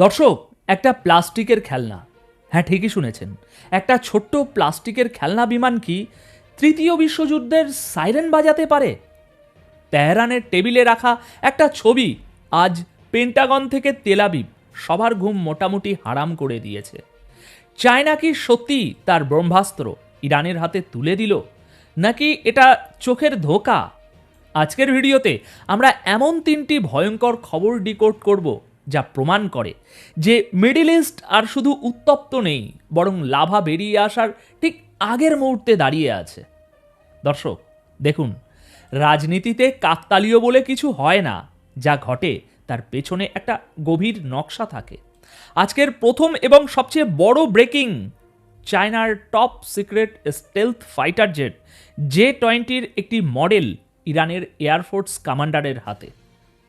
দর্শক, একটা প্লাস্টিকের খেলনা, হ্যাঁ ঠিকই শুনেছেন, একটা ছোট্ট প্লাস্টিকের খেলনা বিমান কি তৃতীয় বিশ্বযুদ্ধের সাইরেন বাজাতে পারে? তেহরানের টেবিলে রাখা একটা ছবি আজ পেন্টাগন থেকে তেল আবিব সবার ঘুম মোটামুটি হারাম করে দিয়েছে। চায়না কি সত্যি তার ব্রহ্মাস্ত্র ইরানের হাতে তুলে দিল, নাকি এটা চোখের ধোঁকা? আজকের ভিডিওতে আমরা এমন তিনটি ভয়ঙ্কর খবর ডিকোড করব যা প্রমাণ করে যে মিডল ইস্ট আর শুধু উত্তপ্ত নেই, বরং লাভা বেরিয়ে আসার ঠিক আগের মুহূর্তে দাঁড়িয়ে আছে। দর্শক দেখুন, রাজনীতিতে কাকতালীয় বলে কিছু হয় না, যা ঘটে তার পেছনে একটা গভীর নকশা থাকে। আজকের প্রথম এবং সবচেয়ে বড় ব্রেকিং, চায়নার top secret stealth fighter jet J-20 একটি মডেল ইরানের এয়ারফোর্স কমান্ডারের হাতে।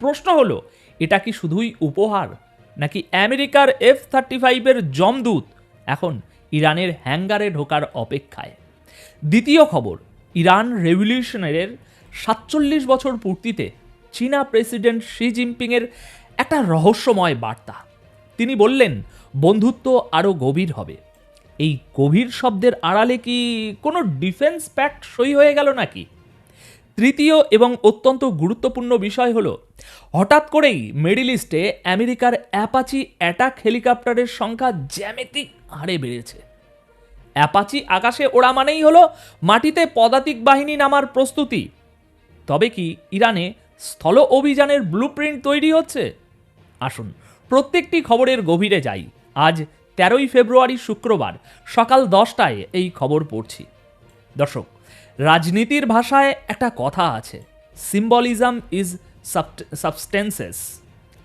প্রশ্ন হলো, এটা কি শুধুই উপহার, নাকি আমেরিকার F-35 জমদূত এখন ইরানের হ্যাঙ্গারে ঢোকার অপেক্ষায়? দ্বিতীয় খবর, ইরান রেভলিউশনের 47 বছর পূর্তিতে চীনা প্রেসিডেন্ট শি জিনপিংয়ের একটা রহস্যময় বার্তা। তিনি বললেন বন্ধুত্ব আরও গভীর হবে। এই গভীর শব্দের আড়ালে কি কোনো ডিফেন্স প্যাক্ট সই হয়ে গেল নাকি? তৃতীয় এবং অত্যন্ত গুরুত্বপূর্ণ বিষয় হলো, হঠাৎ করেই মিডল ইস্টে আমেরিকার অ্যাপাচি অ্যাটাক হেলিকপ্টারের সংখ্যা জ্যামিতিক হারে বেড়েছে। অ্যাপাচি আকাশে ওড়া মানেই হলো মাটিতে পদাতিক বাহিনী নামার প্রস্তুতি। তবে কি ইরানে স্থল অভিযানের ব্লুপ্রিন্ট তৈরি হচ্ছে? আসুন প্রত্যেকটি খবরের গভীরে যাই। আজ 13ই ফেব্রুয়ারি শুক্রবার সকাল 10টায় এই খবর পড়ছি। দর্শক, রাজনীতির ভাষায় একটা কথা আছে, সিম্বলিজম ইজ সাবস্টেন্সেস,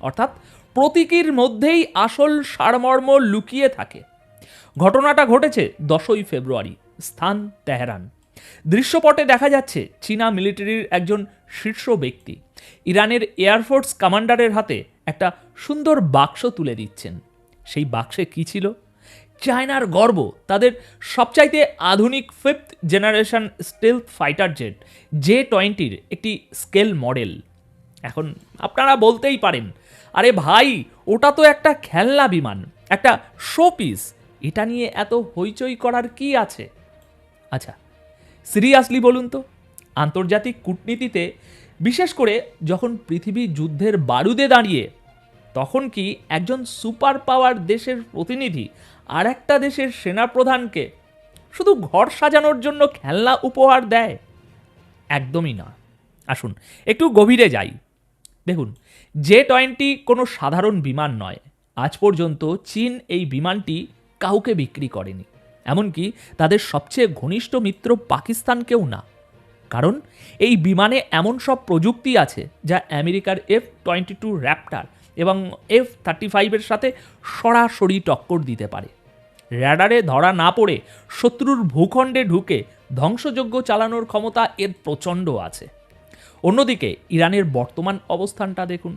অর্থাৎ প্রতীকীর মধ্যেই আসল সারমর্ম লুকিয়ে থাকে। ঘটনাটা ঘটেছে 10ই ফেব্রুয়ারি, স্থান তেহরান। দৃশ্যপটে দেখা যাচ্ছে চীনা মিলিটারির একজন শীর্ষ ব্যক্তি ইরানের এয়ারফোর্স কমান্ডারের হাতে একটা সুন্দর বাক্স তুলে দিচ্ছেন। সেই বাক্সে কি ছিল? চায়নার গর্ব, তাদের সবচাইতে আধুনিক 5th generation stealth fighter jet J-20 একটি স্কেল মডেল। এখন আপনারা বলতেই পারেন, আরে ভাই, ওটা তো একটা খেলনা বিমান, একটা শো পিস, এটা নিয়ে এত হইচই করার কি আছে? আচ্ছা সিরিয়াসলি বলুন তো, আন্তর্জাতিক কূটনীতিতে, বিশেষ করে যখন পৃথিবী যুদ্ধের বারুদে দাঁড়িয়ে, তখন কি একজন সুপার পাওয়ার দেশের প্রতিনিধি আর একটা দেশের সেনাপ্রধানকে শুধু ঘর সাজানোর জন্য খেলনা উপহার দেয়? একদমই না। আসুন একটু গভীরে যাই। দেখুন, J-20 কোনো সাধারণ বিমান নয়। আজ পর্যন্ত চীন এই বিমানটি কাউকে বিক্রি করেনি, এমনকি তাদের সবচেয়ে ঘনিষ্ঠ মিত্র পাকিস্তানকেও না। কারণ এই বিমানে এমন সব প্রযুক্তি আছে যা আমেরিকার F-22 র্যাপটার এবং F-35 সাথে সরাসরি টক্কর দিতে পারে। র্যাডারে ধরা না পড়ে শত্রুর ভূখণ্ডে ঢুকে ধ্বংসযজ্ঞ চালানোর ক্ষমতা এর প্রচণ্ড আছে। অন্যদিকে ইরানের বর্তমান অবস্থানটা দেখুন।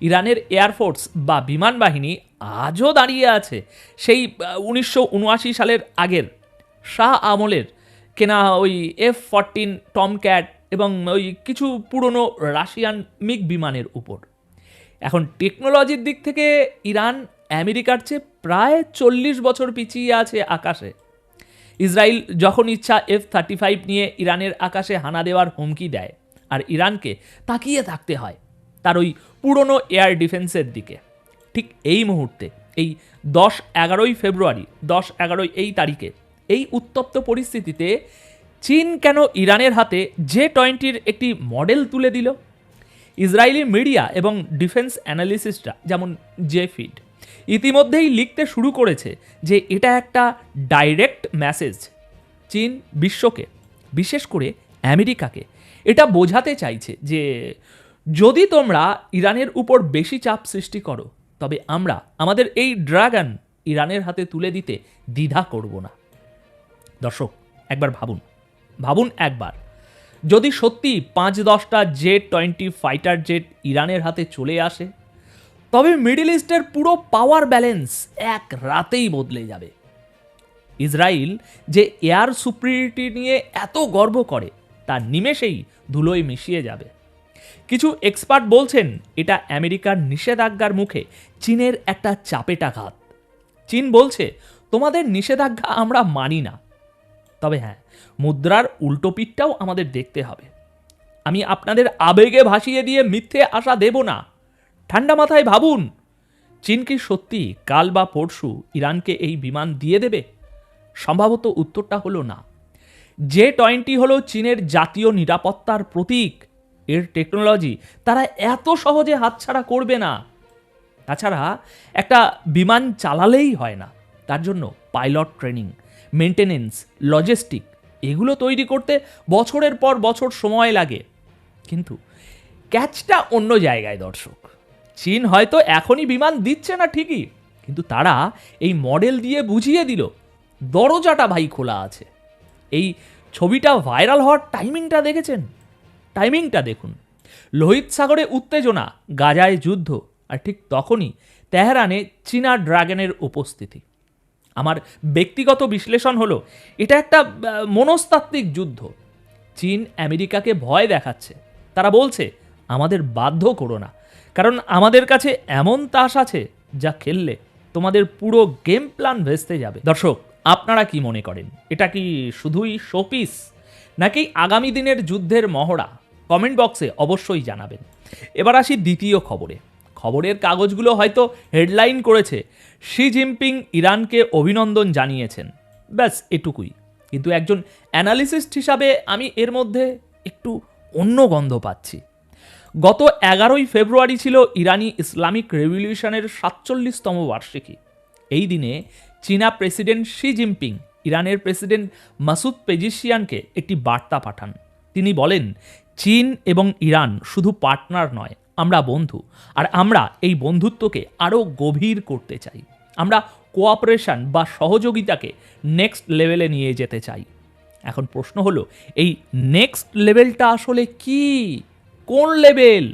ইরানের এয়ারফোর্স বা বিমান বাহিনী আজও দাঁড়িয়ে আছে সেই 1979 সালের আগের শাহ আমলের কেনা ওই F-14 টমক্যাট এবং ওই কিছু পুরনো রাশিয়ান মিগ বিমানের উপর। এখন টেকনোলজির দিক থেকে ইরান আমেরিকার চেয়ে প্রায় 40 বছর পিছিয়ে আছে আকাশে। ইসরায়েল যখন ইচ্ছা F-35 নিয়ে ইরানের আকাশে হানা দেওয়ার হুমকি দেয়, আর ইরানকে তাকিয়ে থাকতে হয় তার ওই পুরনো এয়ার ডিফেন্সের দিকে। ঠিক এই মুহূর্তে, এই 10-11ই ফেব্রুয়ারি, 10-11 এই তারিখে, এই উত্তপ্ত পরিস্থিতিতে চীন কেন ইরানের হাতে J-20 একটি মডেল তুলে দিল? ইসরায়েলি মিডিয়া এবং ডিফেন্স অ্যানালিস্টরা, যেমন জেফিড, ইতিমধ্যেই লিখতে শুরু করেছে যে এটা একটা ডাইরেক্ট মেসেজ। চীন বিশ্বকে, বিশেষ করে আমেরিকাকে, এটা বোঝাতে চাইছে যে যদি তোমরা ইরানের উপর বেশি চাপ সৃষ্টি করো, তবে আমরা আমাদের এই ড্রাগন ইরানের হাতে তুলে দিতে দ্বিধা করব না। দর্শক একবার ভাবুন একবার, যদি সত্যি 5-10টা J-20 ফাইটার জেট ইরানের হাতে চলে আসে, তবে মিডল ইস্টের পুরো পাওয়ার ব্যালেন্স এক রাতেই বদলে যাবে। ইসরায়েল যে এয়ার সুপ্রিয়রিটি নিয়ে এত গর্ব করে, তা নিমেষেই ধুলোয় মিশিয়ে যাবে। কিছু এক্সপার্ট বলছেন এটা আমেরিকার নিষেধাজ্ঞার মুখে চীনের একটা চাপেটাঘাত। চীন বলছে তোমাদের নিষেধাজ্ঞা আমরা মানি না। তবে হ্যাঁ, মুদ্রার উল্টো পিঠটাও আমাদের দেখতে হবে। আমি আপনাদের আবেগে ভাসিয়ে দিয়ে মিথ্যে আশা দেব না। ঠান্ডা মাথায় ভাবুন, চীন কি সত্যি কাল বা পরশু ইরানকে এই বিমান দিয়ে দেবে? সম্ভবত উত্তরটা হলো না। J-20 হলো চীনের জাতীয় নিরাপত্তার প্রতীক। এর টেকনোলজি তারা এত সহজে হাতছাড়া করবে না। তাছাড়া একটা বিমান চালালেই হয় না, তার জন্য পাইলট ট্রেনিং, মেনটেনেন্স, লজিস্টিক এগুলো তৈরি করতে বছরের পর বছর সময় লাগে। কিন্তু ক্যাচটা অন্য জায়গায় দর্শক। চীন হয়তো এখনই বিমান দিচ্ছে না ঠিকই, কিন্তু তারা এই মডেল দিয়ে বুঝিয়ে দিল দরজাটা ভাই খোলা আছে। এই ছবিটা ভাইরাল হওয়ার টাইমিংটা দেখেছেন? টাইমিংটা দেখুন। লোহিত সাগরে উত্তেজনা, গাজায় যুদ্ধ, আর ঠিক তখনই তেহরানে চীনা ড্রাগনের উপস্থিতি। আমার ব্যক্তিগত বিশ্লেষণ হলো এটা একটা মনস্তাত্ত্বিক যুদ্ধ। চীন আমেরিকাকে ভয় দেখাচ্ছে। তারা বলছে আমাদের বাধ্য করো না, কারণ আমাদের কাছে এমন তাস আছে যা খেললে তোমাদের পুরো গেম প্ল্যান ভেস্তে যাবে। দর্শক, আপনারা কি মনে করেন? এটা কি শুধুই শোপিস, নাকি আগামী দিনের যুদ্ধের মহড়া? কমেন্ট বক্সে অবশ্যই জানাবেন। এবার আসি দ্বিতীয় খবরে। খবরের কাগজগুলো হয়তো হেডলাইন করেছে শি জিনপিং ইরানকে অভিনন্দন জানিয়েছেন, ব্যাস এটুকুই। কিন্তু একজন অ্যানালিসিস্ট হিসাবে আমি এর মধ্যে একটু অন্য গন্ধ পাচ্ছি। গত 11ই ফেব্রুয়ারি ছিল ইরানি ইসলামিক রেভলিউশনের 47তম বার্ষিকী। এই দিনে চীনা প্রেসিডেন্ট শি জিনপিং ইরানের প্রেসিডেন্ট মাসুদ পেজিশিয়ানকে একটি বার্তা পাঠান। তিনি বলেন, চীন এবং ইরান শুধু পার্টনার নয়, আমরা বন্ধু, আর আমরা এই বন্ধুত্বকে আরও গভীর করতে চাই। আমরা কোঅপারেশন বা সহযোগিতাকে নেক্সট লেভেলে নিয়ে যেতে চাই। এখন প্রশ্ন হলো, এই নেক্সট লেভেলটা আসলে কি? কোন লেভেল?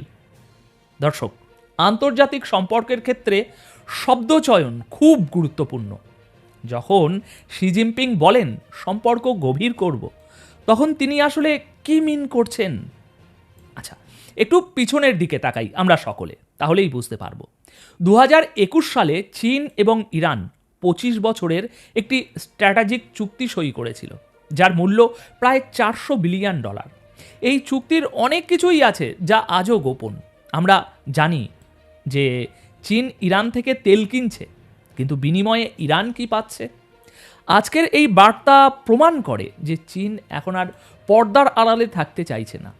দর্শক, আন্তর্জাতিক সম্পর্কের ক্ষেত্রে শব্দচয়ন খুব গুরুত্বপূর্ণ। যখন শি জিনপিং বলেন সম্পর্ক গভীর করব, তখন তিনি আসলে কি মিন করছেন? আচ্ছা, একটু পিছনের দিকে তাকাই আমরা সকলে, তাহলেই বুঝতে পারবো। 2021 সালে চীন এবং ইরান 25 বছরের একটি স্ট্র্যাটেজিক চুক্তি সই করেছিল, যার মূল্য প্রায় $400 বিলিয়ন। এই চুক্তির অনেক কিছুই আছে যা আজও গোপন। আমরা জানি যে চীন ইরান থেকে তেল কিনছে, কিন্তু বিনিময়ে ইরান কি পাচ্ছে? আজকের এই বার্তা প্রমাণ করে যে চীন এখন আর পর্দার আড়ালে থাকতে চাইছে না।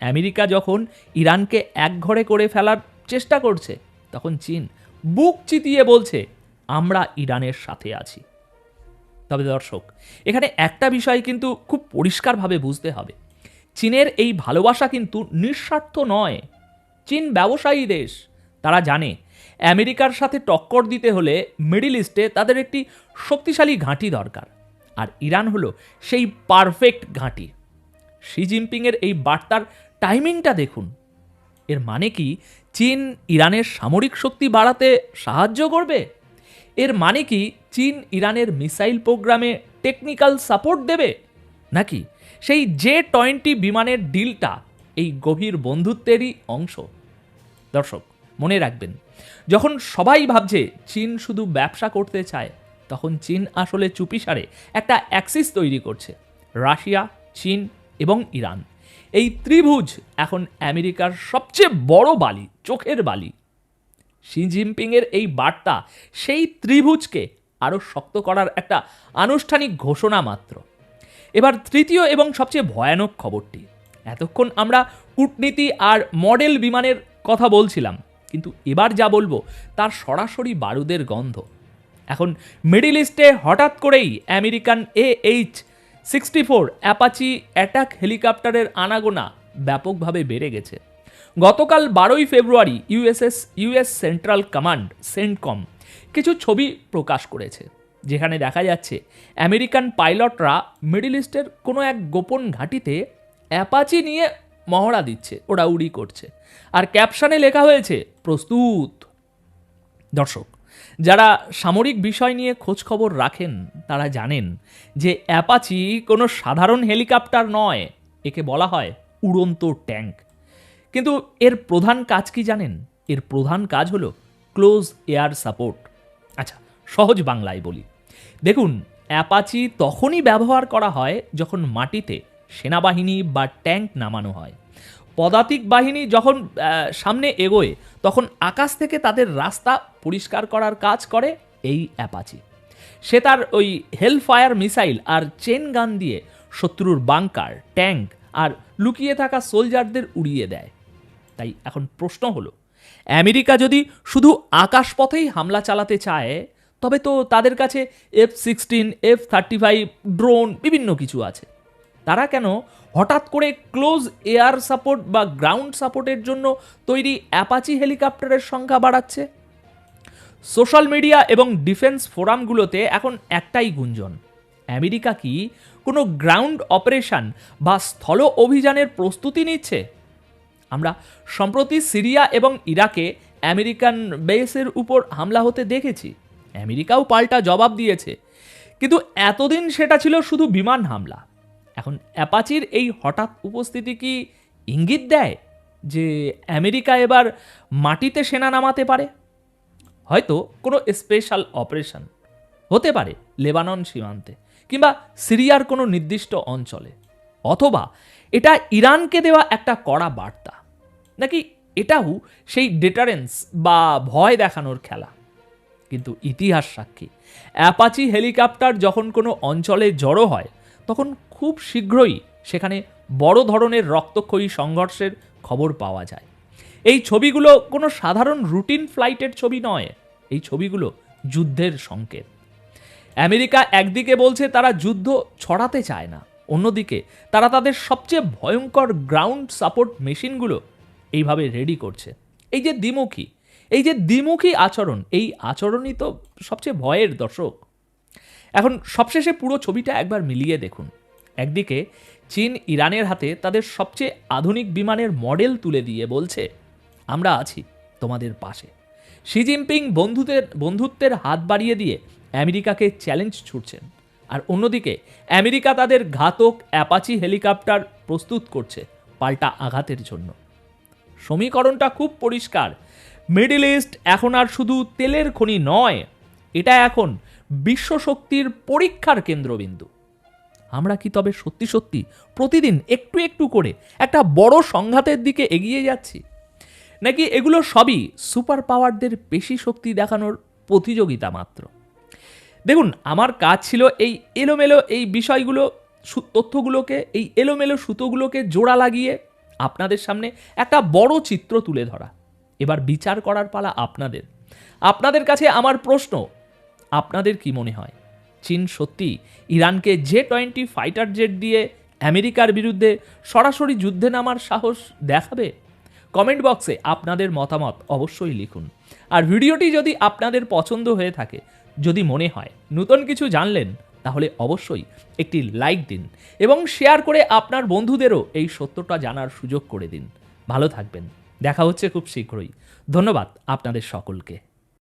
আমেরিকা যখন ইরানকে একঘরে করে ফেলার চেষ্টা করছে, তখন চীন বুক চিতিয়ে বলছে আমরা ইরানের সাথে আছি। তবে দর্শক, এখানে একটা বিষয় কিন্তু খুব পরিষ্কারভাবে বুঝতে হবে। চীনের এই ভালোবাসা কিন্তু নিঃস্বার্থ নয়। চীন ব্যবসায়ী দেশ। তারা জানে আমেরিকার সাথে টক্কর দিতে হলে মিডল ইস্টে তাদের একটি শক্তিশালী ঘাঁটি দরকার, আর ইরান হলো সেই পারফেক্ট ঘাঁটি। শি জিনপিংয়ের এই বার্তার টাইমিংটা দেখুন। এর মানে কি চীন ইরানের সামরিক শক্তি বাড়াতে সাহায্য করবে? এর মানে কি চীন ইরানের মিসাইল প্রোগ্রামে টেকনিক্যাল সাপোর্ট দেবে? নাকি সেই J-20 বিমানের ডিলটা এই গভীর বন্ধুত্বেরই অংশ? দর্শক, মনে রাখবেন, যখন সবাই ভাবছে চীন শুধু ব্যবসা করতে চায়, তখন চীন আসলে চুপিসারে একটা অ্যাক্সিস তৈরি করছে। রাশিয়া, চীন এবং ইরান, এই ত্রিভুজ এখন আমেরিকার সবচেয়ে বড় বালি, চোখের বালি। শি জিনপিংয়ের এই বার্তা সেই ত্রিভুজকে আরও শক্ত করার একটা আনুষ্ঠানিক ঘোষণা মাত্র। এবার তৃতীয় এবং সবচেয়ে ভয়ানক খবরটি। এতক্ষণ আমরা কূটনীতি আর মডেল বিমানের কথা বলছিলাম, কিন্তু এবার যা বলবো তার সরাসরি বারুদের গন্ধ। এখন মিডল ইস্টে হঠাৎ করেই আমেরিকান AH-64 অ্যাপাচি অ্যাটাক হেলিকপ্টারের আনাগোনা ব্যাপকভাবে বেড়ে গেছে। গতকাল 12ই ফেব্রুয়ারি ইউএস সেন্ট্রাল কমান্ড সেন্টকম কিছু ছবি প্রকাশ করেছে, যেখানে দেখা যাচ্ছে আমেরিকান পাইলটরা মিডল ইস্টের কোনো এক গোপন ঘাঁটিতে অ্যাপাচি নিয়ে মহড়া দিচ্ছে, ওড়াউড়ি করছে, আর ক্যাপশনে লেখা হয়েছে প্রস্তুত। দর্শক, যারা সামরিক বিষয় নিয়ে খোঁজখবর রাখেন তারা জানেন যে অ্যাপাচি কোনো সাধারণ হেলিকপ্টার নয়, একে বলা হয় উড়ন্ত ট্যাঙ্ক। কিন্তু এর প্রধান কাজ কি জানেন? এর প্রধান কাজ হলো ক্লোজ এয়ার সাপোর্ট। আচ্ছা, সহজ বাংলায় বলি। দেখুন, অ্যাপাচি তখনই ব্যবহার করা হয় যখন মাটিতে সেনাবাহিনী বা ট্যাঙ্ক নামানো হয়। পদাতিক বাহিনী যখন সামনে এগোয়, তখন আকাশ থেকে তাদের রাস্তা পরিষ্কার করার কাজ করে এই অ্যাপাচি। সে তার ওই হেলফায়ার মিসাইল আর চেন গান দিয়ে শত্রুর বাংকার, ট্যাঙ্ক আর লুকিয়ে থাকা সোলজারদের উড়িয়ে দেয়। তাই এখন প্রশ্ন হলো, আমেরিকা যদি শুধু আকাশপথেই হামলা চালাতে চায়, তবে তো তাদের কাছে F-16, F-35, ড্রোন বিভিন্ন কিছু আছে। তারা কেন হঠাৎ করে ক্লোজ এয়ার সাপোর্ট বা গ্রাউন্ড সাপোর্টের জন্য তৈরি অ্যাপাচি হেলিকপ্টারের সংখ্যা বাড়াচ্ছে? সোশ্যাল মিডিয়া এবং ডিফেন্স ফোরামগুলোতে এখন একটাই গুঞ্জন, আমেরিকা কি কোনো গ্রাউন্ড অপারেশন বা স্থল অভিযানের প্রস্তুতি নিচ্ছে? আমরা সম্প্রতি সিরিয়া এবং ইরাকে আমেরিকান বেসের উপর হামলা হতে দেখেছি। আমেরিকাও পাল্টা জবাব দিয়েছে, কিন্তু এতদিন সেটা ছিল শুধু বিমান হামলা। এখন অ্যাপাচির এই হঠাৎ উপস্থিতি কি ইঙ্গিত দেয় যে আমেরিকা এবার মাটিতে সেনা নামাতে পারে? হয়তো কোনো স্পেশাল অপারেশন হতে পারে লেবানন সীমান্তে কিংবা সিরিয়ার কোনো নির্দিষ্ট অঞ্চলে, অথবা এটা ইরানকে দেওয়া একটা কড়া বার্তা, নাকি এটাও সেই ডেটারেন্স বা ভয় দেখানোর খেলা। কিন্তু ইতিহাস সাক্ষী, অ্যাপাচি হেলিকপ্টার যখন কোনো অঞ্চলে জড়ো হয়, তখন খুব শীঘ্রই সেখানে বড় ধরনের রক্তক্ষয়ী সংঘর্ষের খবর পাওয়া যায়। এই ছবিগুলো কোনো সাধারণ রুটিন ফ্লাইটের ছবি নয়, এই ছবিগুলো যুদ্ধের সংকেত। আমেরিকা একদিকে বলছে তারা যুদ্ধ ছড়াতে চায় না, অন্যদিকে তারা তাদের সবচেয়ে ভয়ঙ্কর গ্রাউন্ড সাপোর্ট মেশিনগুলো এইভাবে রেডি করছে। এই যে দ্বিমুখী আচরণ, এই আচরণই তো সবচেয়ে ভয়ের দর্শক। এখন সবশেষে পুরো ছবিটা একবার মিলিয়ে দেখুন। একদিকে চীন ইরানের হাতে তাদের সবচেয়ে আধুনিক বিমানের মডেল তুলে দিয়ে বলছে, আমরা আছি তোমাদের পাশে। শি জিনপিং বন্ধুত্বের হাত বাড়িয়ে দিয়ে আমেরিকাকে চ্যালেঞ্জ ছুড়ছেন। আর অন্যদিকে আমেরিকা তাদের ঘাতক অ্যাপাচি হেলিকপ্টার প্রস্তুত করছে পাল্টা আঘাতের জন্য। সমীকরণটা খুব পরিষ্কার, মিডল ইস্ট এখন আর শুধু তেলের খনি নয়, এটা এখন বিশ্বশক্তির পরীক্ষার কেন্দ্রবিন্দু। আমরা কি তবে সত্যি সত্যি প্রতিদিন একটু একটু করে একটা বড় সংঘাতের দিকে এগিয়ে যাচ্ছি, নাকি এগুলো সবই সুপার পাওয়ারদের পেশি শক্তি দেখানোর প্রতিযোগিতা মাত্র? দেখুন, আমার কাজ ছিল এই এলোমেলো এই বিষয়গুলো, তথ্যগুলোকে, এই এলোমেলো সুতোগুলোকে জোড়া লাগিয়ে আপনাদের সামনে একটা বড় চিত্র তুলে ধরা। এবার বিচার করার পালা আপনাদের। আপনাদের কাছে আমার প্রশ্ন, আপনাদের কি মনে হয় চীন সত্যি ইরানকে J-20 ফাইটার জেট দিয়ে আমেরিকার বিরুদ্ধে সরাসরি যুদ্ধে নামার সাহস দেখাবে? কমেন্ট বক্সে আপনাদের মতামত অবশ্যই লিখুন। আর ভিডিওটি যদি আপনাদের পছন্দ হয়ে থাকে, যদি মনে হয় নতুন কিছু জানলেন, তাহলে অবশ্যই একটি লাইক দিন এবং শেয়ার করে আপনার বন্ধুদেরও এই সত্যটা জানার সুযোগ করে দিন। ভালো থাকবেন, দেখা হচ্ছে খুব শীঘ্রই। ধন্যবাদ আপনাদের সকলকে।